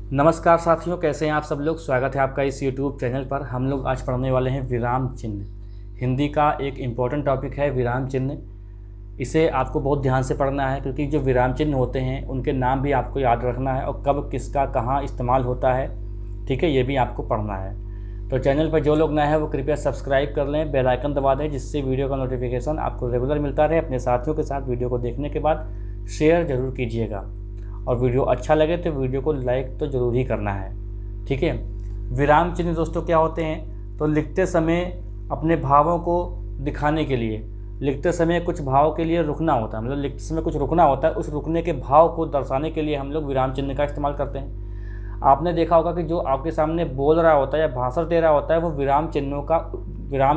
नमस्कार साथियों, कैसे हैं आप सब लोग। स्वागत है आपका इस YouTube चैनल पर। हम लोग आज पढ़ने वाले हैं विराम चिन्ह। हिंदी का एक इम्पॉर्टेंट टॉपिक है विराम चिन्ह। इसे आपको बहुत ध्यान से पढ़ना है क्योंकि जो विराम चिन्ह होते हैं उनके नाम भी आपको याद रखना है और कब किसका कहाँ इस्तेमाल होता है, ठीक है, ये भी आपको पढ़ना है। तो चैनल पर जो लोग नए हैं वो कृपया सब्सक्राइब कर लें, बेल आइकन दबा दें जिससे वीडियो का नोटिफिकेशन आपको रेगुलर मिलता रहे। अपने साथियों के साथ वीडियो को देखने के बाद शेयर ज़रूर कीजिएगा और वीडियो अच्छा लगे तो वीडियो को लाइक तो ज़रूर ही करना है, ठीक है। विराम चिन्ह दोस्तों क्या होते हैं, तो लिखते समय अपने भावों को दिखाने के लिए, लिखते समय कुछ भाव के लिए रुकना होता है, मतलब लिखते समय कुछ रुकना होता है, उस रुकने के भाव को दर्शाने के लिए हम लोग विराम चिन्ह का इस्तेमाल करते हैं। आपने देखा होगा कि जो आपके सामने बोल रहा होता है या भाषण दे रहा होता है वो विराम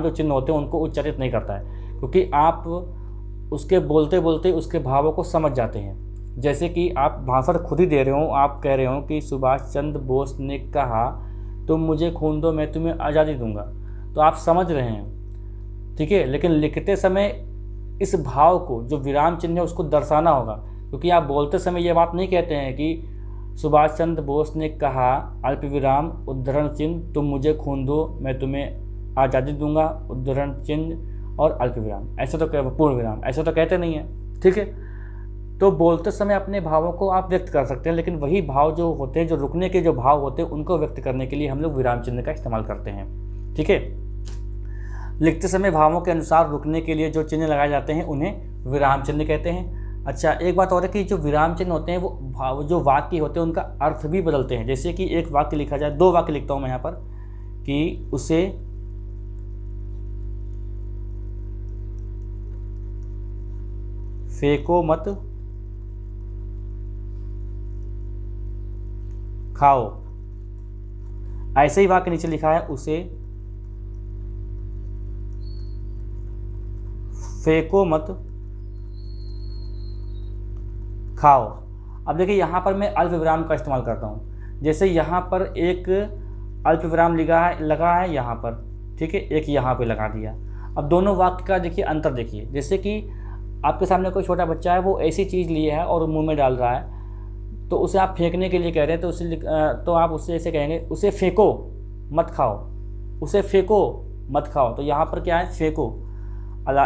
जो चिन्ह होते हैं उनको उच्चारित नहीं करता है, क्योंकि आप उसके बोलते बोलते उसके भावों को समझ जाते हैं। जैसे कि आप भाषण खुद ही दे रहे हो, आप कह रहे हो कि सुभाष चंद्र बोस ने कहा तुम मुझे खून दो मैं तुम्हें आज़ादी दूंगा, तो आप समझ रहे हैं, ठीक है। लेकिन लिखते समय इस भाव को, जो विराम चिन्ह है, उसको दर्शाना होगा, क्योंकि आप बोलते समय ये बात नहीं कहते हैं कि सुभाष चंद्र बोस ने कहा अल्प विराम उद्धरण चिन्ह तुम मुझे खून दो मैं तुम्हें आज़ादी दूंगा उद्धरण चिन्ह और अल्प विराम, ऐसा तो पूर्ण विराम, ऐसा तो कहते नहीं है, ठीक है। तो बोलते समय अपने भावों को आप व्यक्त कर सकते हैं, लेकिन वही भाव जो होते हैं, जो रुकने के जो भाव होते हैं, उनको व्यक्त करने के लिए हम लोग विराम चिन्ह का इस्तेमाल करते हैं, ठीक है। लिखते समय भावों के अनुसार रुकने के लिए जो चिन्ह लगाए जाते हैं उन्हें विराम चिन्ह कहते हैं। अच्छा, एक बात और है कि जो विराम चिन्ह होते हैं वो जो वाक्य होते हैं उनका अर्थ भी बदलते हैं। जैसे कि एक वाक्य लिखा जाए, दो वाक्य लिखता हूँ मैं यहाँ पर कि उसे फेंको मत खाओ, ऐसे ही वाक्य नीचे लिखा है उसे फेंको मत खाओ। अब देखिए यहाँ पर मैं अल्प विराम का इस्तेमाल करता हूँ। जैसे यहाँ पर एक अल्प विराम लगा है यहाँ पर, ठीक है, एक यहाँ पे लगा दिया। अब दोनों वाक्य का देखिए अंतर देखिए। जैसे कि आपके सामने कोई छोटा बच्चा है, वो ऐसी चीज़ लिए है और मुंह में डाल रहा है, तो उसे आप फेंकने के लिए कह रहे हैं, तो आप उससे ऐसे कहेंगे उसे फेंको मत खाओ, उसे फेंको मत खाओ। तो यहाँ पर क्या है, फेंको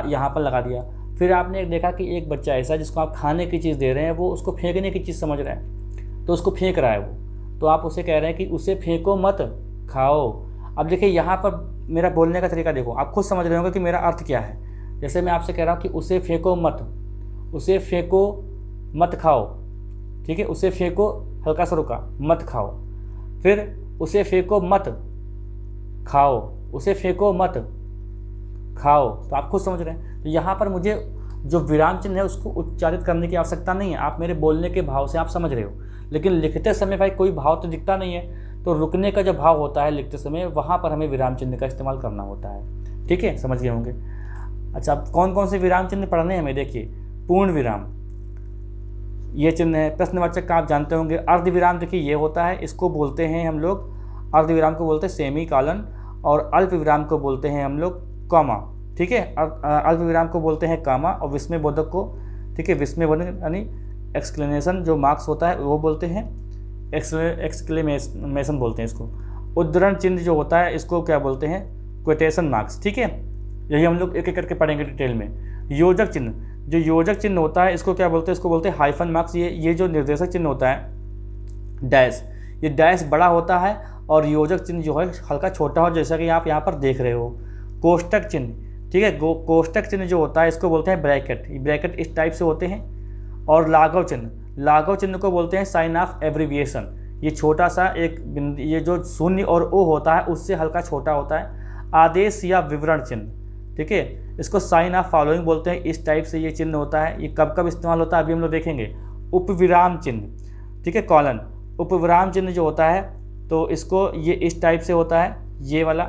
यहाँ पर लगा दिया। फिर आपने देखा कि एक बच्चा ऐसा जिसको आप खाने की चीज़ दे रहे हैं, वो उसको फेंकने की चीज़ समझ रहा है, तो उसको फेंक रहा है वो, तो आप उसे कह रहे हैं कि उसे फेंको मत खाओ। अब देखिए यहाँ पर मेरा बोलने का तरीका देखो, आप खुद समझ रहे होंगे कि मेरा अर्थ क्या है। जैसे मैं आपसे कह रहा हूँ कि उसे फेंको मत खाओ, ठीक है, उसे फेंको, हल्का सा रुका, मत खाओ। फिर उसे फेंको मत खाओ, उसे फेंको मत खाओ, तो आप खुद समझ रहे हैं। तो यहाँ पर मुझे जो विराम चिन्ह है उसको उच्चारित करने की आवश्यकता नहीं है, आप मेरे बोलने के भाव से आप समझ रहे हो। लेकिन लिखते समय भाई कोई भाव तो दिखता नहीं है, तो रुकने का जो भाव होता है लिखते समय, वहाँ पर हमें विराम चिन्ह का इस्तेमाल करना होता है, ठीक है, समझ गए होंगे। अच्छा, अब कौन कौन से विराम चिन्ह पढ़ने हैं हमें, देखिए पूर्ण विराम ये चिन्ह है। प्रश्नवाचक का आप जानते होंगे। अर्ध विराम देखिए ये होता है, इसको बोलते हैं हम लोग, अर्ध विराम को बोलते हैं सेमी कॉलन, और अल्प विराम को बोलते हैं हम लोग कॉमा, ठीक है। अल्प विराम को बोलते हैं कॉमा, और विस्मय बोधक को, ठीक है, विस्मय बोधक यानी एक्सक्लेमेशन जो मार्क्स होता है वो बोलते हैं एक्सक्लेमेशन बोलते हैं इसको। उद्धरण चिन्ह जो होता है इसको क्या बोलते हैं, क्वेटेशन मार्क्स, ठीक है। यही हम लोग एक एक करके पढ़ेंगे डिटेल में। योजक चिन्ह, जो योजक चिन्ह होता है इसको क्या बोलते हैं, इसको बोलते हैं हाइफन मार्क्स। ये जो निर्देशक चिन्ह होता है डैश, ये डैश बड़ा होता है और योजक चिन्ह जो है हल्का छोटा हो, जैसा कि आप यहाँ पर देख रहे हो। कोष्टक चिन्ह, ठीक है, कोष्टक चिन्ह जो होता है इसको बोलते हैं ब्रैकेट, ये ब्रैकेट इस टाइप से होते हैं। और लाघव चिन्ह को बोलते हैं साइन ऑफ एब्रीविएशन, ये छोटा सा एक बिंदु, ये जो शून्य और ओ होता है उससे हल्का छोटा होता है। आदेश या विवरण चिन्ह, ठीक है, इसको साइन ऑफ फॉलोइंग बोलते हैं, इस टाइप से ये चिन्ह होता है। ये कब कब इस्तेमाल होता है अभी हम लोग देखेंगे। उपविराम चिन्ह, ठीक है, कॉलन, उपविराम चिन्ह जो होता है तो इसको ये इस टाइप से होता है, ये वाला।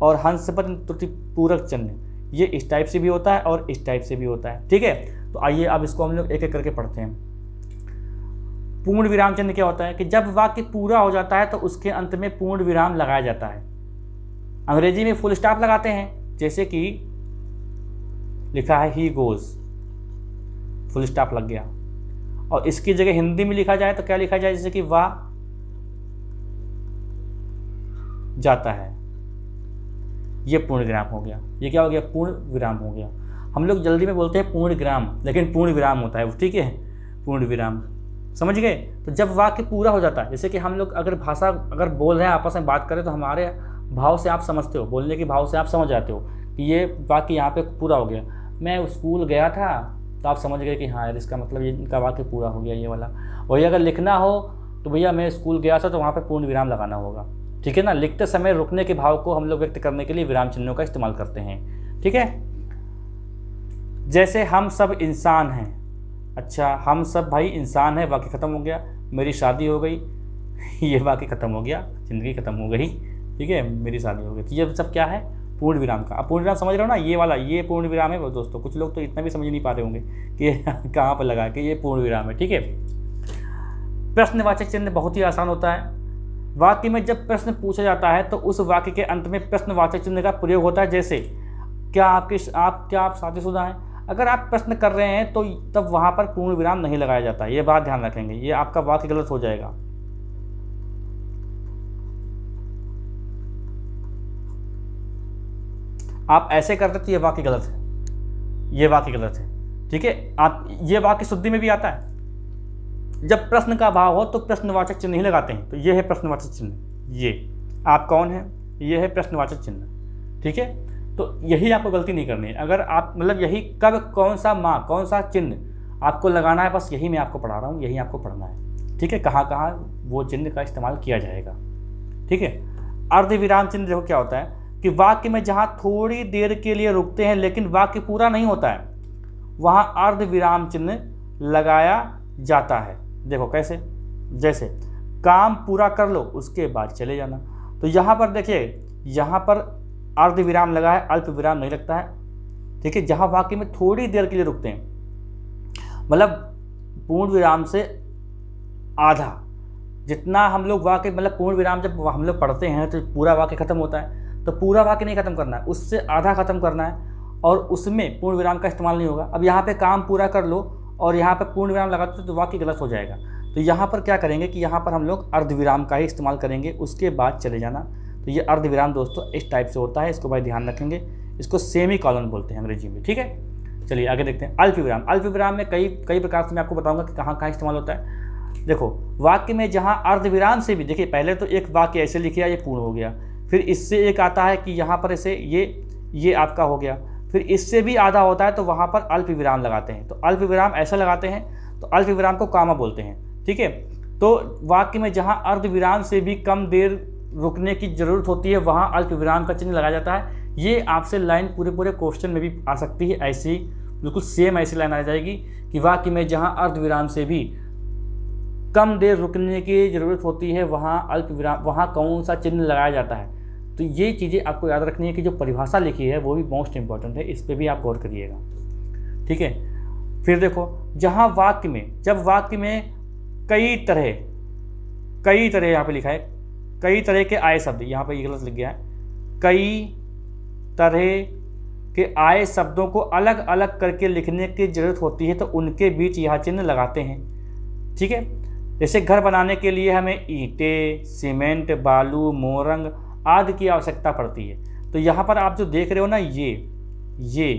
और हंसपद त्रुटि पूरक चिन्ह ये इस टाइप से भी होता है और इस टाइप से भी होता है, ठीक है। तो आइए अब इसको हम लोग एक एक करके पढ़ते हैं। पूर्ण विराम चिन्ह क्या होता है कि जब वाक्य पूरा हो जाता है तो उसके अंत में पूर्ण विराम लगाया जाता है। अंग्रेजी में फुल स्टॉप लगाते हैं, जैसे कि लिखा है ही गोज, फुल स्टॉप लग गया। और इसकी जगह हिंदी में लिखा जाए तो क्या लिखा जाए, जैसे कि वाह जाता है। ये पूर्ण विराम हो गया। ये क्या हो गया? पूर्ण विराम हो गया। हम लोग जल्दी में बोलते हैं पूर्ण विराम, लेकिन पूर्ण विराम होता है वो, ठीक है, पूर्ण विराम, समझ गए। तो जब वाक्य पूरा हो जाता है, जैसे कि हम लोग अगर भाषा अगर बोल रहे हैं, आपस में बात करें, तो हमारे भाव से आप समझते हो, बोलने के भाव से आप समझ जाते हो कि ये वाक्य यहाँ पे पूरा हो गया। मैं स्कूल गया था, तो आप समझ गए कि हाँ यार इसका मतलब ये इनका वाक्य पूरा हो गया, ये वाला। वही अगर लिखना हो तो भैया मैं स्कूल गया था, तो वहाँ पे पूर्ण विराम लगाना होगा, ठीक है ना। लिखते समय रुकने के भाव को हम लोग व्यक्त करने के लिए विराम चिन्हों का इस्तेमाल करते हैं, ठीक है। जैसे हम सब इंसान हैं। अच्छा, हम सब भाई इंसान है, वाक्य खत्म हो गया। मेरी शादी हो गई, ये वाक्य खत्म हो गया, जिंदगी खत्म हो गई, ठीक है, मेरी शादी हो गई। तो ये सब क्या है? पूर्ण विराम का। अब पूर्ण विराम समझ रहे हो ना, ये वाला, ये पूर्ण विराम है दोस्तों। कुछ लोग तो इतना भी समझ नहीं पा रहे होंगे कि कहाँ पर लगा के ये पूर्ण विराम है, ठीक है। प्रश्नवाचक चिन्ह बहुत ही आसान होता है। वाक्य में जब प्रश्न पूछा जाता है तो उस वाक्य के अंत में प्रश्नवाचक चिन्ह का प्रयोग होता है। जैसे क्या आप शादीशुदा हैं? अगर आप प्रश्न कर रहे हैं तो तब वहाँ पर पूर्ण विराम नहीं लगाया जाता। ये बात ध्यान रखेंगे, ये आपका वाक्य गलत हो जाएगा। आप ऐसे करते तो ये वाक्य गलत है, ये वाक्य गलत है, ठीक है। आप ये वाक्य शुद्धि में भी आता है। जब प्रश्न का भाव हो तो प्रश्नवाचक चिन्ह नहीं लगाते हैं। तो ये है प्रश्नवाचक चिन्ह। ये आप कौन है? ये है प्रश्नवाचक चिन्ह, ठीक है। तो यही आपको गलती नहीं करनी है। अगर आप मतलब यही कब, कौन सा माँ, कौन सा चिन्ह आपको लगाना है, बस यही मैं आपको पढ़ा रहा हूँ, यही आपको पढ़ना है, ठीक है। कहाँ कहाँ वो चिन्ह का इस्तेमाल किया जाएगा, ठीक है। अर्धविराम चिन्ह देखो क्या होता है कि वाक्य में जहाँ थोड़ी देर के लिए रुकते हैं लेकिन वाक्य पूरा नहीं होता है, वहाँ अर्धविराम चिन्ह लगाया जाता है। देखो कैसे, जैसे काम पूरा कर लो उसके बाद चले जाना। तो यहाँ पर देखिए, यहाँ पर अर्धविराम लगा है, अल्प विराम नहीं लगता है, ठीक है। जहाँ वाक्य में थोड़ी देर के लिए रुकते हैं, मतलब पूर्ण विराम से आधा, जितना हम लोग वाक्य मतलब पूर्ण विराम जब हम लोग पढ़ते हैं तो पूरा वाक्य खत्म होता है, तो पूरा वाक्य नहीं खत्म करना है, उससे आधा खत्म करना है, और उसमें पूर्ण विराम का इस्तेमाल नहीं होगा। अब यहाँ पे काम पूरा कर लो और यहाँ पे पूर्ण विराम लगाते तो वाक्य गलत हो जाएगा। तो यहाँ पर क्या करेंगे कि यहाँ पर हम लोग अर्धविराम का ही इस्तेमाल करेंगे, उसके बाद चले जाना। तो ये अर्धविराम दोस्तों इस टाइप से होता है, इसको भाई ध्यान रखेंगे। इसको सेमी कॉलन बोलते हैं अंग्रेजी में, ठीक है। चलिए आगे देखते हैं। अल्प विराम। अल्प विराम में कई प्रकार से मैं आपको बताऊंगा कि कहाँ कहाँ इस्तेमाल होता है। देखो, वाक्य में जहाँ अर्धविराम से भी, देखिए पहले तो एक वाक्य ऐसे लिखिए, ये पूर्ण हो गया, फिर इससे एक आता है कि यहाँ पर ऐसे ये आपका हो गया, फिर इससे भी आधा होता है तो वहाँ पर अल्प विराम लगाते हैं। तो अल्प विराम ऐसा लगाते हैं, तो अल्प विराम को कामा बोलते हैं, ठीक है। तो वाक्य में जहाँ अर्धविराम से भी कम देर रुकने की ज़रूरत होती है, वहाँ अल्प विराम का चिन्ह लगाया जाता है। ये आपसे लाइन पूरे क्वेश्चन में भी आ सकती है, ऐसी बिल्कुल सेम ऐसी लाइन आ जाएगी कि वाक्य में जहाँ अर्धविराम से भी कम देर रुकने की ज़रूरत होती है, वहाँ अल्प विराम, वहाँ कौन सा चिन्ह लगाया जाता है। तो ये चीज़ें आपको याद रखनी है कि जो परिभाषा लिखी है वो भी मोस्ट इंपॉर्टेंट है, इस पर भी आप गौर करिएगा, ठीक है। फिर देखो, जहाँ वाक्य में, जब वाक्य में कई तरह यहाँ पे लिखा है, कई तरह के आए शब्द, यहाँ पे ये गलत लिख गया है, कई तरह के आए शब्दों को अलग अलग करके लिखने की ज़रूरत होती है, तो उनके बीच यह चिन्ह लगाते हैं, ठीक है। जैसे घर बनाने के लिए हमें ईंटें, सीमेंट, बालू, मोरंग आदि की आवश्यकता पड़ती है। तो यहाँ पर आप जो देख रहे हो ना, ये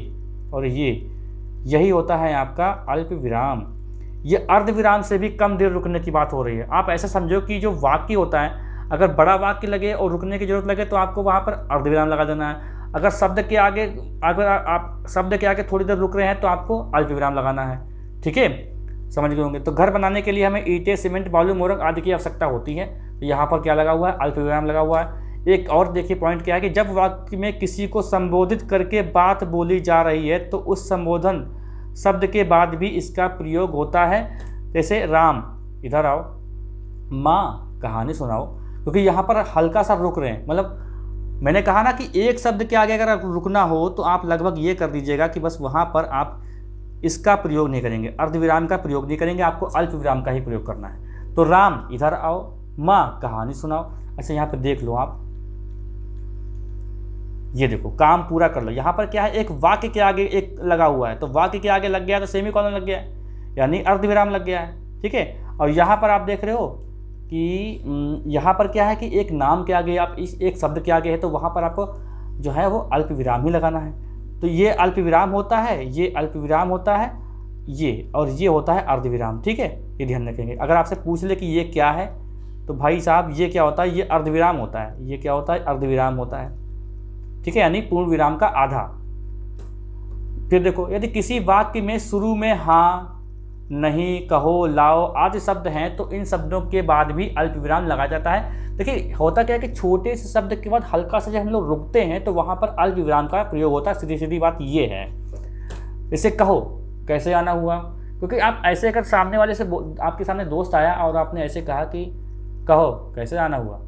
और यही होता है आपका अल्प विराम। ये अर्धविराम से भी कम देर रुकने की बात हो रही है। आप ऐसा समझो कि जो वाक्य होता है, अगर बड़ा वाक्य लगे और रुकने की जरूरत लगे तो आपको वहाँ पर अर्धविराम लगा देना है। अगर शब्द के आगे थोड़ी देर रुक रहे हैं तो आपको अल्प विराम लगाना है, ठीक है, समझ गए होंगे। तो घर बनाने के लिए हमें ईंटें, सीमेंट, बालू, मोरंग आदि की आवश्यकता होती है, तो यहाँ पर क्या लगा हुआ है? अल्प विराम लगा हुआ है। एक और देखिए पॉइंट क्या है कि जब वाक्य में किसी को संबोधित करके बात बोली जा रही है तो उस संबोधन शब्द के बाद भी इसका प्रयोग होता है। जैसे राम इधर आओ, माँ कहानी सुनाओ, क्योंकि यहाँ पर हल्का सा रुक रहे हैं। मतलब मैंने कहा ना कि एक शब्द के आगे अगर रुकना हो तो आप लगभग ये कर दीजिएगा कि बस वहाँ पर आप इसका प्रयोग नहीं करेंगे, अर्धविराम का प्रयोग नहीं करेंगे, आपको अल्प विराम का ही प्रयोग करना है। तो राम इधर आओ, माँ कहानी सुनाओ। अच्छा यहाँ पर देख लो आप, ये देखो काम पूरा कर लो। यहाँ पर क्या है, एक वाक्य के आगे एक लगा हुआ है, तो वाक्य के आगे लग गया तो सेमी कॉलन लग गया है, यानी अर्धविराम लग गया है, ठीक है। और यहाँ पर आप देख रहे हो कि यहाँ पर क्या है कि एक नाम के आगे आप इस एक शब्द के आगे है तो वहाँ पर आपको जो है वो अल्प विराम ही लगाना है। तो ये अल्प विराम होता है, ये अल्प विराम होता है, ये और ये होता है अर्धविराम। ठीक है, ये ध्यान रखेंगे। अगर आपसे पूछ ले कि ये क्या है तो भाई साहब ये क्या होता है, ये अर्धविराम होता है। ये क्या होता है, अर्धविराम होता है। ठीक है, यानी पूर्ण विराम का आधा। फिर देखो, यदि किसी वाक्य में शुरू में हाँ, नहीं, कहो, लाओ आदि शब्द हैं तो इन शब्दों के बाद भी अल्प विराम लगाया जाता है। देखिए होता क्या है कि छोटे से शब्द के बाद हल्का सा जब हम लोग रुकते हैं तो वहाँ पर अल्प विराम का प्रयोग होता है। सीधी सीधी बात ये है। इसे कहो कैसे आना हुआ, क्योंकि आप ऐसे अगर सामने वाले से आपके सामने दोस्त आया और आपने ऐसे कहा कि कहो कैसे आना हुआ,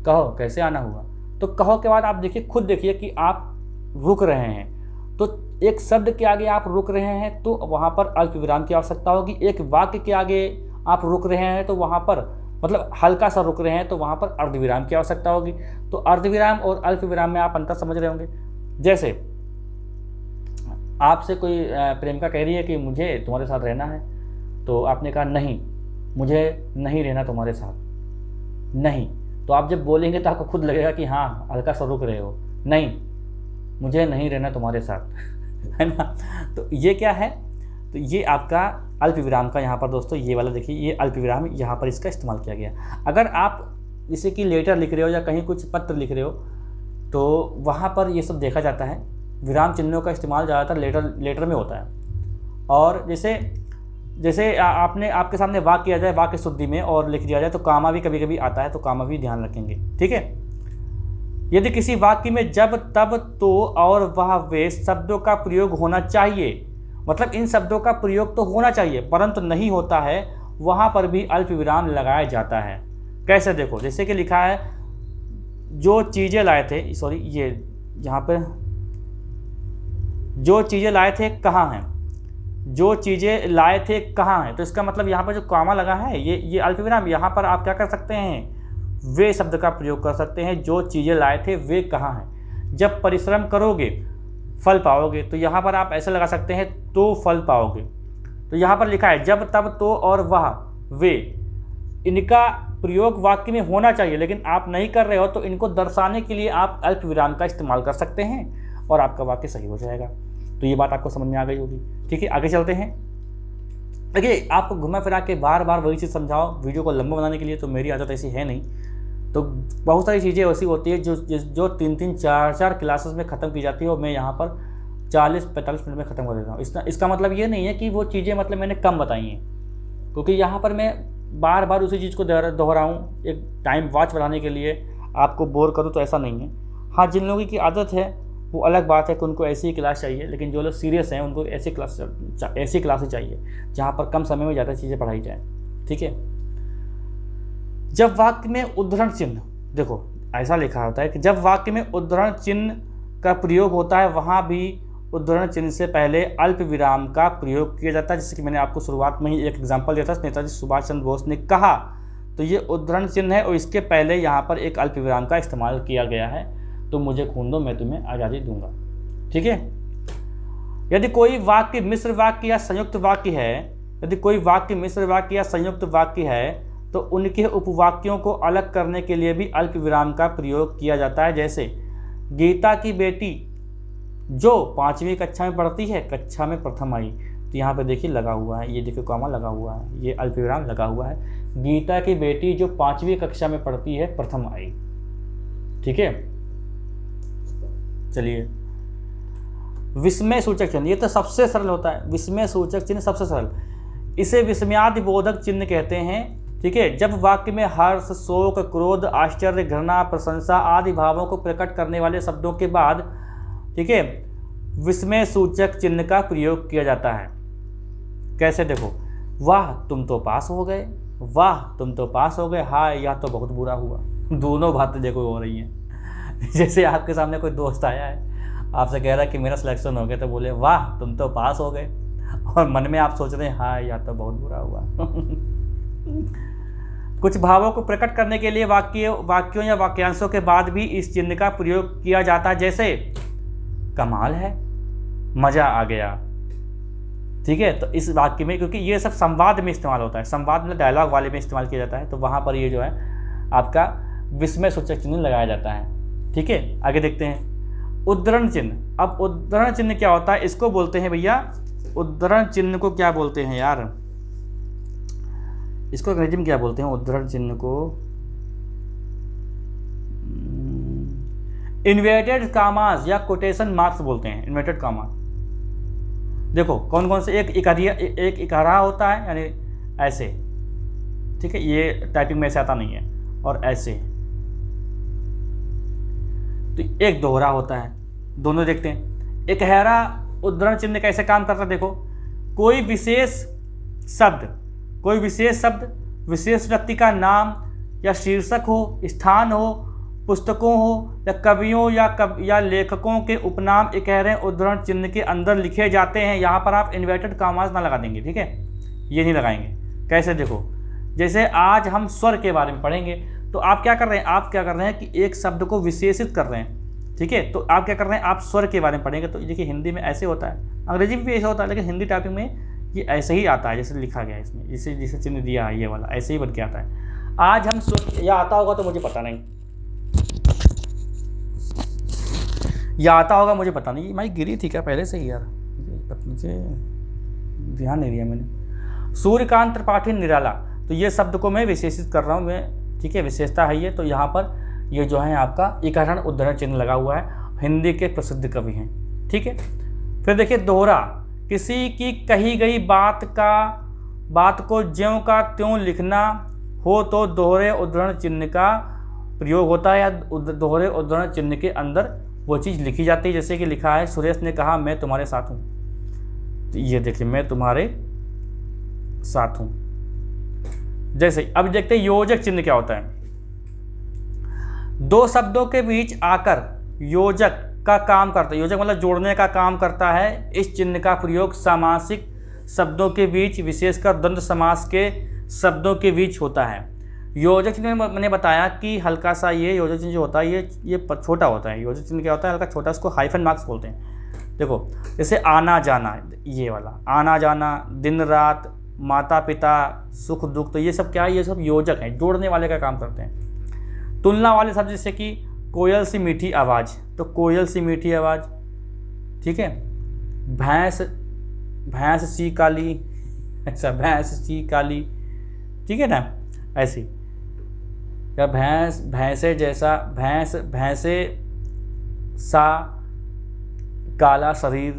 कहो कैसे आना हुआ, तो कहो के बाद आप देखिए, खुद देखिए कि आप रुक रहे हैं। तो एक शब्द के आगे आप रुक रहे हैं तो वहाँ पर अल्प विराम की आवश्यकता होगी। एक वाक्य के आगे आप रुक रहे हैं तो वहाँ पर मतलब हल्का सा रुक रहे हैं तो वहाँ पर अर्धविराम की आवश्यकता होगी। तो अर्धविराम और अल्प विराम में आप अंतर समझ रहे होंगे। जैसे आपसे कोई प्रेमिका कह रही है कि मुझे तुम्हारे साथ रहना है, तो आपने कहा नहीं, मुझे नहीं रहना तुम्हारे साथ। नहीं, तो आप जब बोलेंगे तो आपको खुद लगेगा कि हाँ हल्का सा रुक रहे हो, नहीं मुझे नहीं रहना तुम्हारे साथ, है ना। तो ये क्या है, तो ये आपका अल्प विराम का यहाँ पर दोस्तों ये वाला देखिए, ये अल्प विराम यहाँ पर इसका इस्तेमाल किया गया। अगर आप जैसे कि लेटर लिख रहे हो या कहीं कुछ पत्र लिख रहे हो तो वहाँ पर ये सब देखा जाता है। विराम चिन्हों का इस्तेमाल ज़्यादातर लेटर में होता है। और जैसे आपने आपके सामने वाक्य किया जाए वाक्य शुद्धि में और लिख दिया जाए तो कामा भी कभी कभी आता है, तो कामा भी ध्यान रखेंगे। ठीक है, यदि किसी वाक्य में जब, तब, तो और वह, वे शब्दों का प्रयोग होना चाहिए, मतलब इन शब्दों का प्रयोग तो होना चाहिए परंतु नहीं होता है, वहाँ पर भी अल्प विराम लगाया जाता है। कैसे देखो, जैसे कि लिखा है जो चीज़ें लाए थे, सॉरी ये यहाँ पर जो चीज़ें लाए थे कहाँ हैं, जो चीज़ें लाए थे कहाँ हैं, तो इसका मतलब यहाँ पर जो कामा लगा है ये अल्प विराम। यहाँ पर आप क्या कर सकते हैं, वे शब्द का प्रयोग कर सकते हैं। जो चीज़ें लाए थे वे कहाँ हैं। जब परिश्रम करोगे फल पाओगे, तो यहाँ पर आप ऐसे लगा सकते हैं तो फल पाओगे। तो यहाँ पर लिखा है जब, तब, तो और वह, वे, इनका प्रयोग वाक्य में होना चाहिए लेकिन आप नहीं कर रहे हो, तो इनको दर्शाने के लिए आप अल्प विराम का इस्तेमाल कर सकते हैं और आपका वाक्य सही हो जाएगा। तो ये बात आपको समझ में आ गई होगी। ठीक है, आगे चलते हैं। देखिए आपको घुमा फिरा के बार बार वही चीज़ समझाओ वीडियो को लंबा बनाने के लिए, तो मेरी आदत ऐसी है नहीं। तो बहुत सारी चीज़ें ऐसी होती है जो 3-3, 4-4 क्लासेस में ख़त्म की जाती है और मैं यहाँ पर 40-45 मिनट में ख़त्म कर देता हूँ। इसका मतलब ये नहीं है कि वो चीज़ें मतलब मैंने कम बताई हैं, क्योंकि यहाँ पर मैं बार बार उसी चीज़ को दोहराऊँ एक टाइम वॉच बढ़ाने के लिए, आपको बोर करूँ, तो ऐसा नहीं है। हाँ, जिन लोगों की आदत है वो अलग बात है कि उनको ऐसी ही क्लास चाहिए, लेकिन जो लोग सीरियस हैं उनको ऐसी क्लास ही चाहिए जहाँ पर कम समय में ज़्यादा चीज़ें पढ़ाई जाए। ठीक है, जब वाक्य में उद्धरण चिन्ह, देखो ऐसा लिखा होता है कि जब वाक्य में उद्धरण चिन्ह का प्रयोग होता है वहाँ भी उद्धरण चिन्ह से पहले अल्प विराम का प्रयोग किया जाता है। जैसे कि मैंने आपको शुरुआत में ही एक एग्जाम्पल दिया था, नेताजी सुभाष चंद्र बोस ने कहा, तो ये उद्धरण चिन्ह है और इसके पहले यहाँ पर एक अल्प विराम का इस्तेमाल किया गया है। तो मुझे खून दो मैं तुम्हें आज़ादी दूंगा। ठीक है, यदि कोई वाक्य मिश्र वाक्य या संयुक्त वाक्य है, यदि कोई वाक्य मिश्र वाक्य या संयुक्त वाक्य है तो उनके उपवाक्यों को अलग करने के लिए भी अल्प विराम का प्रयोग किया जाता है। जैसे गीता की बेटी जो 5वीं कक्षा में पढ़ती है, कक्षा में प्रथम आई, तो यहाँ पे देखिए लगा हुआ है, ये देखिए कॉमा लगा हुआ है, ये अल्प विराम लगा हुआ है। गीता की बेटी जो 5वीं कक्षा में पढ़ती है, प्रथम आई। ठीक है, चलिए विस्मय सूचक चिन्ह, ये तो सबसे सरल होता है। विस्मय सूचक चिन्ह सबसे सरल, इसे विस्मयादि बोधक चिन्ह कहते हैं। ठीक है, जब वाक्य में हर्ष, शोक, क्रोध, आश्चर्य, घृणा, प्रशंसा आदि भावों को प्रकट करने वाले शब्दों के बाद, ठीक है, विस्मय सूचक चिन्ह का प्रयोग किया जाता है। कैसे देखो, वाह तुम तो पास हो गए, वाह तुम तो पास हो गए, हाय यह तो बहुत बुरा हुआ। दोनों बातें देखो हो रही हैं। जैसे आपके सामने कोई दोस्त आया है, आपसे कह रहा है कि मेरा सिलेक्शन हो गया, तो बोले वाह तुम तो पास हो गए, और मन में आप सोच रहे हैं हाय यह तो बहुत बुरा हुआ। कुछ भावों को प्रकट करने के लिए वाक्यों या वाक्यांशों के बाद भी इस चिन्ह का प्रयोग किया जाता है। जैसे कमाल है, मज़ा आ गया। ठीक है। तो इस वाक्य में, क्योंकि ये सब संवाद में इस्तेमाल होता है, संवाद में डायलॉग वाले में इस्तेमाल किया जाता है, तो वहाँ पर ये जो है आपका विस्मय सूचक चिन्ह लगाया जाता है। ठीक है, आगे देखते हैं उद्धरण चिन्ह। अब उद्धरण चिन्ह क्या होता है, इसको बोलते हैं भैया, उद्धरण चिन्ह को क्या बोलते हैं यार, इसको अंग्रेजी में क्या बोलते हैं उद्धरण चिन्ह को, इन्वर्टेड कामास या कोटेशन मार्क्स बोलते हैं, इन्वर्टेड कामास। देखो कौन कौन से, एक इकारा होता है यानी ऐसे, ठीक है, ये टाइपिंग में ऐसे आता नहीं है, और ऐसे, तो एक दोहरा होता है, दोनों देखते हैं। इकहरा उद्धरण चिन्ह कैसे काम करता है, देखो कोई विशेष शब्द, विशेष व्यक्ति का नाम या शीर्षक हो, स्थान हो, पुस्तकों हो या कवियों या लेखकों के उपनाम इकहरे उद्धरण चिन्ह के अंदर लिखे जाते हैं। यहाँ पर आप इन्वर्टेड कामास ना लगा देंगे, ठीक है, ये नहीं लगाएंगे। कैसे, देखो जैसे आज हम स्वर के बारे में पढ़ेंगे, तो आप क्या कर रहे हैं, कि एक शब्द को विशेषित कर रहे हैं, ठीक है, तो आप क्या कर रहे हैं, आप स्वर के बारे में पढ़ेंगे। तो देखिए हिंदी में ऐसे होता है, अंग्रेजी में भी ऐसा होता है, लेकिन हिंदी टाइपिंग में ये ऐसे ही आता है जैसे लिखा गया है इसमें, जिसे चिन्ह दिया है ये वाला ऐसे ही बन के आता है। आज हम स्वर, या आता होगा तो मुझे पता नहीं, या आता होगा मुझे पता नहीं, माइक गिरी थी क्या पहले से ही यार, मुझे ध्यान नहीं दिया मैंने। सूर्यकांत त्रिपाठी निराला, तो ये शब्द को मैं विशेषित कर रहा हूँ मैं, ठीक है, विशेषता है ये। तो यहाँ पर ये जो है आपका इकहरण उद्धरण चिन्ह लगा हुआ है, हिंदी के प्रसिद्ध कवि हैं, ठीक है। फिर देखिए दोहरा, किसी की कही गई बात को ज्यों का त्यों लिखना हो तो दोहरे उद्धरण चिन्ह का प्रयोग होता है, या दोहरे उद्धरण चिन्ह के अंदर वो चीज़ लिखी जाती है। जैसे कि लिखा है, सुरेश ने कहा मैं तुम्हारे साथ हूँ, तो ये देखिए मैं तुम्हारे साथ हूँ। जैसे अब देखते हैं योजक चिन्ह क्या होता है। दो शब्दों के बीच आकर योजक का काम करता है, योजक मतलब जोड़ने का काम करता है। इस चिन्ह का प्रयोग सामासिक शब्दों के बीच, विशेषकर द्वंद्व समास के शब्दों के बीच होता है। योजक चिन्ह में मैंने बताया कि हल्का सा ये योजक चिन्ह जो होता है ये छोटा होता है। योजक चिन्ह क्या होता है, हल्का छोटा, इसको हाइफन मार्क्स बोलते हैं। देखो जैसे आना जाना, ये वाला आना जाना, दिन रात, माता पिता, सुख दुख, तो ये सब क्या है, ये सब योजक हैं, जोड़ने वाले का काम करते हैं। तुलना वाले शब्द जैसे कि कोयल सी मीठी आवाज़, तो कोयल सी मीठी आवाज़, ठीक है। भैंस सी काली, ऐसा भैंस सी काली, ठीक है ना, ऐसी। या भैंसे जैसा, भैंसे सा काला शरीर,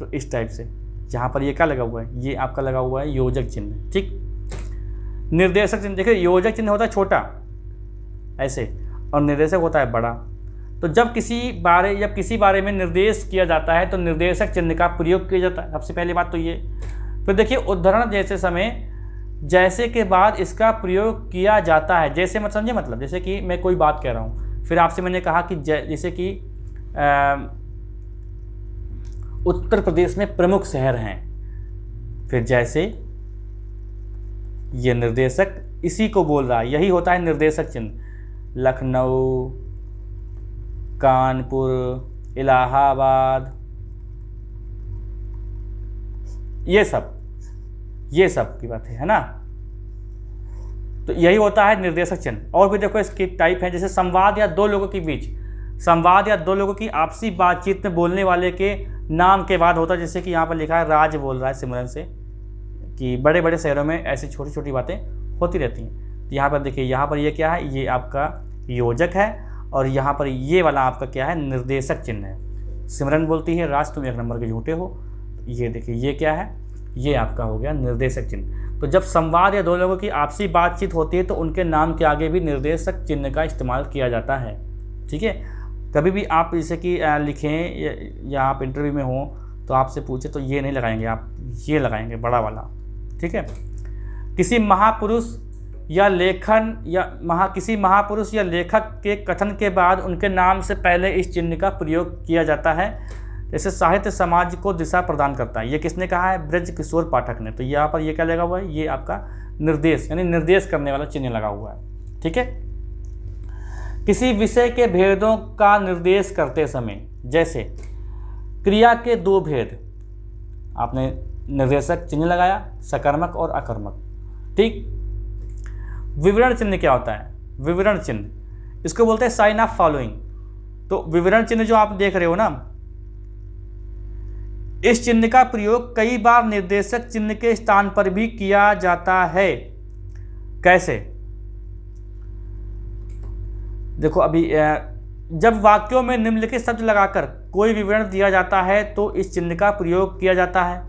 तो इस टाइप से। यहाँ पर ये क्या लगा हुआ है, ये आपका लगा हुआ है योजक चिन्ह, ठीक। निर्देशक चिन्ह, देखिए योजक चिन्ह होता है छोटा ऐसे, और निर्देशक होता है बड़ा। तो जब किसी बारे में निर्देश किया जाता है तो निर्देशक चिन्ह का प्रयोग किया जाता है, सबसे पहली बात तो ये। फिर देखिए उद्धरण जैसे समय, जैसे के बाद इसका प्रयोग किया जाता है। जैसे मत समझे, मतलब जैसे कि मैं कोई बात कह रहा हूँ, फिर आपसे मैंने कहा कि जैसे कि उत्तर प्रदेश में प्रमुख शहर हैं, फिर जैसे ये निर्देशक इसी को बोल रहा है, यही होता है निर्देशक चिन्ह। लखनऊ, कानपुर, इलाहाबाद, ये सब की बात है ना। तो यही होता है निर्देशक चिन्ह। और भी देखो इसकी टाइप है, जैसे संवाद या दो लोगों के बीच, संवाद या दो लोगों की आपसी बातचीत में बोलने वाले के नाम के बाद होता है। जैसे कि यहाँ पर लिखा है, राज बोल रहा है सिमरन से कि बड़े बड़े शहरों में ऐसी छोटी छोटी बातें होती रहती हैं। तो यहाँ पर देखिए, यहाँ पर ये क्या है, ये आपका योजक है, और यहाँ पर ये वाला आपका क्या है, निर्देशक चिन्ह है। सिमरन बोलती है, राज तुम एक नंबर के झूठे हो, ये देखिए ये क्या है, ये आपका हो गया निर्देशक चिन्ह। तो जब संवाद या दो लोगों की आपसी बातचीत होती है तो उनके नाम के आगे भी निर्देशक चिन्ह का इस्तेमाल किया जाता है, ठीक है। कभी भी आप जैसे कि लिखें या आप इंटरव्यू में हो तो आपसे पूछे तो ये नहीं लगाएंगे, आप ये लगाएंगे बड़ा वाला, ठीक है। किसी महापुरुष या किसी महापुरुष या लेखक के कथन के बाद उनके नाम से पहले इस चिन्ह का प्रयोग किया जाता है। जैसे साहित्य समाज को दिशा प्रदान करता है, ये किसने कहा है, ब्रज किशोर पाठक ने। तो यहाँ पर ये क्या लगा हुआ है, ये आपका निर्देश यानी निर्देश करने वाला चिन्ह लगा हुआ है, ठीक है। किसी विषय के भेदों का निर्देश करते समय, जैसे क्रिया के दो भेद, आपने निर्देशक चिन्ह लगाया, सकर्मक और अकर्मक। ठीक। विवरण चिन्ह क्या होता है? विवरण चिन्ह इसको बोलते हैं साइन ऑफ फॉलोइंग। तो विवरण चिन्ह जो आप देख रहे हो ना, इस चिन्ह का प्रयोग कई बार निर्देशक चिन्ह के स्थान पर भी किया जाता है। कैसे? देखो अभी जब वाक्यों में निम्नलिखित शब्द लगाकर कोई विवरण दिया जाता है तो इस चिन्ह का प्रयोग किया जाता है।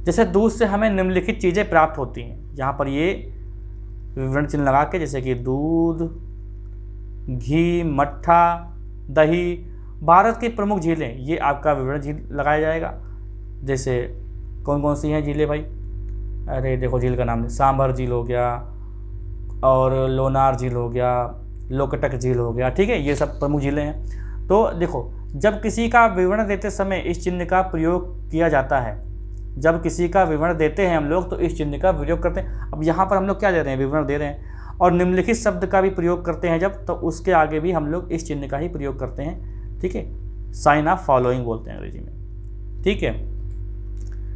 जैसे दूध से हमें निम्नलिखित चीजें प्राप्त होती हैं, यहाँ पर ये विवरण चिन्ह लगा के, जैसे कि दूध, घी, मट्ठा, दही, भारत की प्रमुख झीलें, ये आपका विवरण झील लगाया जाएगा। जैसे कौन कौन सी हैं झीलें भाई? अरे देखो झील का नाम, सांभर झील हो गया और लोनार झील हो गया, लोकटक झील हो गया। ठीक है, ये सब प्रमुख झीलें हैं। तो देखो जब किसी का विवरण देते समय इस चिन्ह का प्रयोग किया जाता है, जब किसी का विवरण देते हैं हम लोग तो इस चिन्ह का प्रयोग करते हैं। अब यहाँ पर हम लोग क्या दे रहे हैं? विवरण दे रहे हैं। और निम्नलिखित शब्द का भी प्रयोग करते हैं जब, तो उसके आगे भी हम लोग इस चिन्ह का ही प्रयोग करते हैं। ठीक है, साइन ऑफ फॉलोइंग बोलते हैं अंग्रेजी में। ठीक है,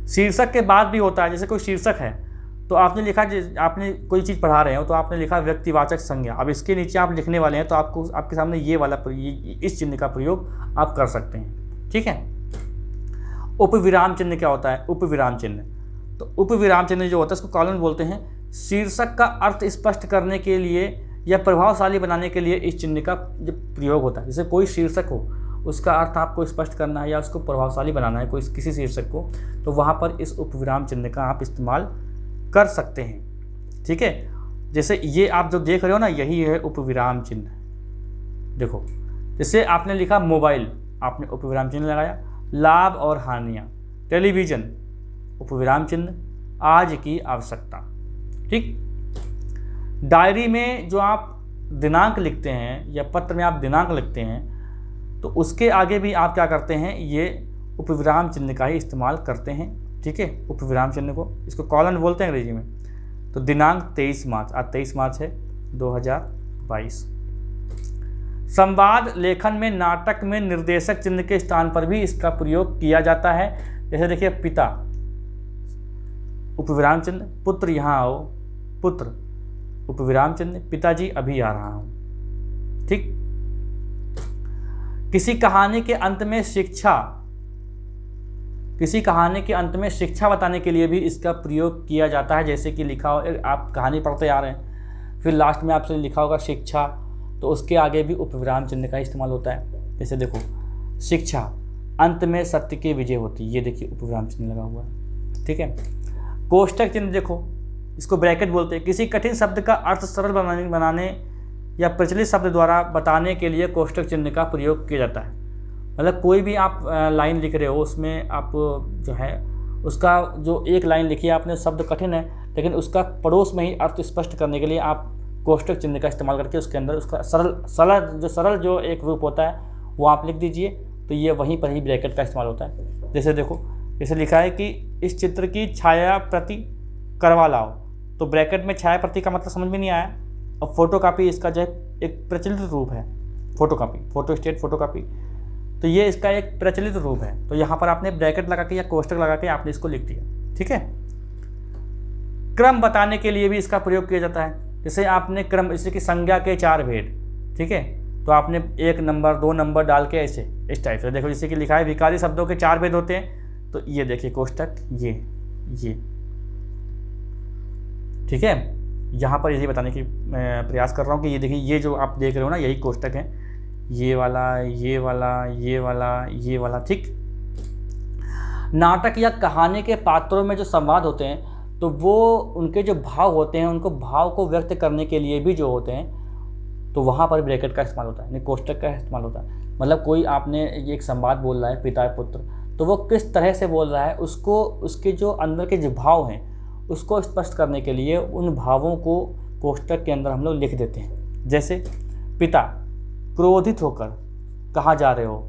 शीर्षक के बाद भी होता है। जैसे कोई शीर्षक है तो आपने लिखा, आपने कोई चीज़ पढ़ा रहे हो तो आपने लिखा व्यक्तिवाचक संज्ञा। अब इसके नीचे आप लिखने वाले हैं तो आपको आपके सामने ये वाला इस चिन्ह का प्रयोग आप कर सकते हैं। ठीक है। उपविराम चिन्ह क्या होता है? उपविराम चिन्ह, तो उपविराम चिन्ह जो होता है उसको कॉलन बोलते हैं। शीर्षक का अर्थ स्पष्ट करने के लिए या प्रभावशाली बनाने के लिए इस चिन्ह का जो प्रयोग होता है। जैसे कोई शीर्षक हो, उसका अर्थ आपको स्पष्ट करना है या उसको प्रभावशाली बनाना है कोई किसी शीर्षक को, तो वहाँ पर इस उपविराम चिन्ह का आप इस्तेमाल कर सकते हैं। ठीक है, जैसे ये आप जो देख रहे हो ना, यही है उपविराम चिन्ह। देखो जैसे आपने लिखा मोबाइल, आपने उपविराम चिन्ह लगाया। लाभ और हानियाँ, टेलीविज़न, उपविराम चिन्ह। आज की आवश्यकता। ठीक। डायरी में जो आप दिनांक लिखते हैं या पत्र में आप दिनांक लिखते हैं तो उसके आगे भी आप क्या करते हैं? ये उपविराम चिन्ह का ही इस्तेमाल करते हैं। ठीक है, उपविराम चिन्ह को, इसको कॉलन बोलते हैं अंग्रेजी में। तो दिनांक 23 मार्च, आज 23 मार्च है 2022। संवाद लेखन में, नाटक में निर्देशक चिन्ह के स्थान पर भी इसका प्रयोग किया जाता है। जैसे देखिए पिता, उपविराम चिन्ह, पुत्र यहाँ आओ, पुत्र, उपविराम चिन्ह, पिताजी अभी आ रहा हूँ। ठीक। किसी कहानी के अंत में शिक्षा, किसी कहानी के अंत में शिक्षा बताने के लिए भी इसका प्रयोग किया जाता है। जैसे कि लिखा हो, आप कहानी पढ़ते आ रहे हैं, फिर लास्ट में आपसे लिखा होगा शिक्षा, तो उसके आगे भी उपविराम चिन्ह का इस्तेमाल होता है। जैसे देखो शिक्षा, अंत में सत्य की विजय होती है, ये देखिए उपविराम चिन्ह लगा हुआ है। ठीक है। कोष्टक चिन्ह देखो, इसको ब्रैकेट बोलते हैं। किसी कठिन शब्द का अर्थ सरल बनाने या प्रचलित शब्द द्वारा बताने के लिए कोष्टक चिन्ह का प्रयोग किया जाता है। मतलब कोई भी आप लाइन लिख रहे हो, उसमें आप जो है उसका जो एक लाइन लिखी है आपने, शब्द कठिन है लेकिन उसका पड़ोस में ही अर्थ स्पष्ट करने के लिए आप कोष्टक चिन्ह का इस्तेमाल करके उसके अंदर उसका सरल जो एक रूप होता है वो आप लिख दीजिए। तो ये वहीं पर ही ब्रैकेट का इस्तेमाल होता है। जैसे देखो, जैसे लिखा है कि इस चित्र की छाया प्रति करवा लाओ, तो ब्रैकेट में छाया प्रति का मतलब समझ में नहीं आया। अब फोटोकॉपी इसका जो है एक प्रचलित रूप है, फोटोकॉपी, फोटोस्टेट फोटोकॉपी, तो ये इसका एक प्रचलित रूप है। तो यहाँ पर आपने ब्रैकेट लगा के या कोष्टक लगा के आपने इसको लिख दिया। ठीक है। क्रम बताने के लिए भी इसका प्रयोग किया जाता है। जैसे आपने क्रम, जैसे कि संज्ञा के 4 भेद, ठीक है, तो आपने 1 नंबर 2 नंबर डाल के ऐसे इस टाइप से देखो, जैसे कि लिखा है विकारी शब्दों के 4 भेद होते हैं, तो ये देखिए कोष्टक ये। ठीक है, यहाँ पर यही बताने की मैं प्रयास कर रहा हूँ कि ये देखिए, ये जो आप देख रहे हो ना, यही कोष्टक है, ये वाला, ये वाला, ये वाला, ये वाला। ठीक। नाटक या कहानी के पात्रों में जो संवाद होते हैं तो वो उनके जो भाव होते हैं, उनको भाव को व्यक्त करने के लिए भी जो होते हैं तो वहाँ पर ब्रैकेट का इस्तेमाल होता है, कोष्टक का इस्तेमाल होता है। मतलब कोई आपने एक संवाद बोल रहा है पिता पुत्र, तो वो किस तरह से बोल रहा है, उसको उसके जो अंदर के जो भाव हैं उसको स्पष्ट करने के लिए उन भावों को कोष्टक के अंदर हम लोग लिख देते हैं। जैसे पिता क्रोधित होकर, कहाँ जा रहे हो,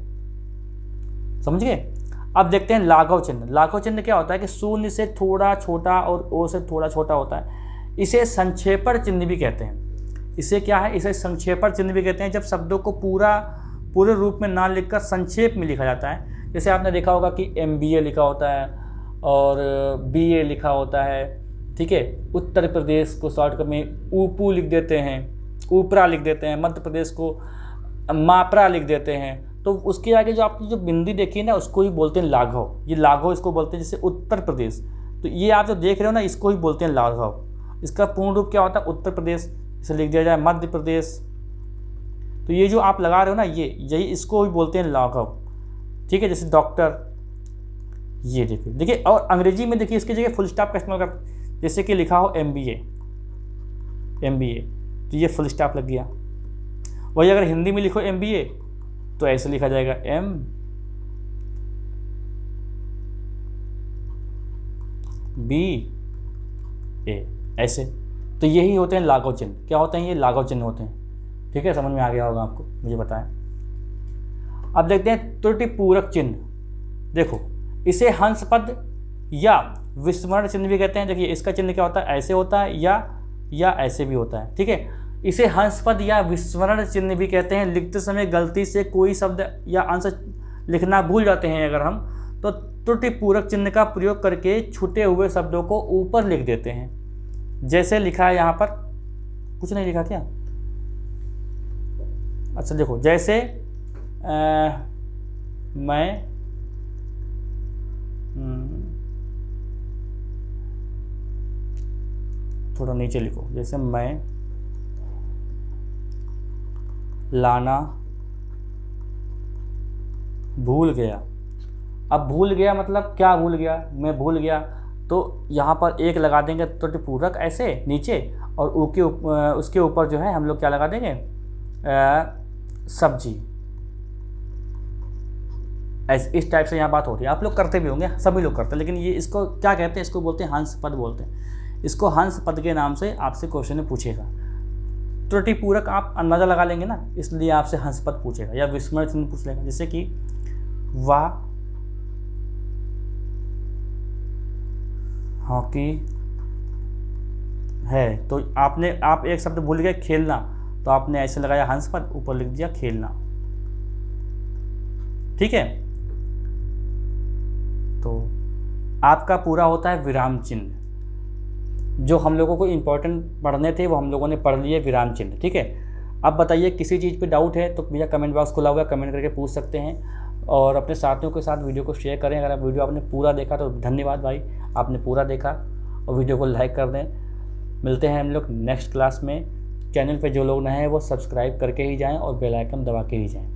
समझ गए। अब देखते हैं लाघव चिन्ह। लाघव चिन्ह क्या होता है कि शून्य से थोड़ा छोटा और ओ से थोड़ा छोटा होता है। इसे संक्षेपण चिन्ह भी कहते हैं। इसे क्या है, इसे संक्षेपण चिन्ह भी कहते हैं, जब शब्दों को पूरे रूप में ना लिखकर संक्षेप में लिखा जाता है। जैसे आपने देखा होगा कि MBA लिखा होता है और BA लिखा होता है, ठीक है। उत्तर प्रदेश को शॉर्टकट में ऊपू लिख देते हैं, ऊपरा लिख देते हैं। मध्य प्रदेश को मापरा लिख देते हैं। तो उसके आगे जो आपने जो बिंदी देखी है ना, उसको ही बोलते हैं लाघव। ये लाघव इसको बोलते हैं। जैसे उत्तर प्रदेश, तो ये आप जो देख रहे हो ना, इसको ही बोलते हैं लाघव। इसका पूर्ण रूप क्या होता है? उत्तर प्रदेश। इसे लिख दिया जाए मध्य प्रदेश। तो ये जो आप लगा रहे हो ना, ये यही इसको ही बोलते हैं लाघव, ठीक है। जैसे डॉक्टर, ये देखिए। और अंग्रेजी में देखिए इसकी जगह फुल स्टॉप का इस्तेमाल करते, जैसे कि लिखा हो MBA, तो ये फुल स्टॉप लग गया। वही अगर हिंदी में लिखो MBA तो ऐसे लिखा जाएगा MBA, ऐसे। तो यही होते हैं लाघव चिन्ह। क्या होते हैं ये? लाघव चिन्ह होते हैं, ठीक है। समझ में आ गया होगा आपको, मुझे बताएं। अब देखते हैं त्रुटिपूरक चिन्ह। देखो, इसे हंस पद या विस्मरण चिन्ह भी कहते हैं। देखिए इसका चिन्ह क्या होता है? ऐसे होता है या ऐसे भी होता है, ठीक है। इसे हंस पद या विस्मरण चिन्ह भी कहते हैं। लिखते समय गलती से कोई शब्द या अंश लिखना भूल जाते हैं अगर हम, तो त्रुटिपूरक चिन्ह का प्रयोग करके छूटे हुए शब्दों को ऊपर लिख देते हैं। जैसे लिखा है यहाँ पर, कुछ नहीं लिखा क्या? अच्छा देखो, जैसे मैं थोड़ा नीचे लिखो। जैसे मैं लाना भूल गया। अब भूल गया मतलब क्या भूल गया? मैं भूल गया, तो यहाँ पर एक लगा देंगे त्रुटिपूरक ऐसे नीचे, और उसके ऊपर जो है हम लोग क्या लगा देंगे? सब्जी। इस टाइप से यहाँ बात हो रही है। आप लोग करते भी होंगे, सभी लोग करते हैं, लेकिन ये इसको क्या कहते हैं? इसको बोलते हैं हंस पद बोलते हैं। इसको हंस पद के नाम से आपसे क्वेश्चन में पूछेगा। त्रुटिपूरक आप अंदाजा लगा लेंगे ना, इसलिए आपसे हंस पद पूछेगा या विस्मरण चिन्ह पूछ लेगा। जैसे कि वाह हॉकी है, तो आप एक शब्द भूल गए, खेलना, तो आपने ऐसे लगाया हंस पद, ऊपर लिख दिया खेलना, ठीक है। तो आपका पूरा होता है विराम चिन्ह। जो हम लोगों को इम्पोर्टेंट पढ़ने थे वो हम लोगों ने पढ़ लिए विराम चिन्ह, ठीक है। अब बताइए किसी चीज़ पे डाउट है तो भैया कमेंट बॉक्स खुला हुआ है, कमेंट करके पूछ सकते हैं। और अपने साथियों के साथ वीडियो को शेयर करें। अगर आप वीडियो आपने पूरा देखा तो धन्यवाद भाई, आपने पूरा देखा। और वीडियो को लाइक कर दें। मिलते हैं हम लोग नेक्स्ट क्लास में। चैनल पे जो लोग नए हैं वो सब्सक्राइब करके ही जाएँ और बेल आइकन दबा के ही जाएँ।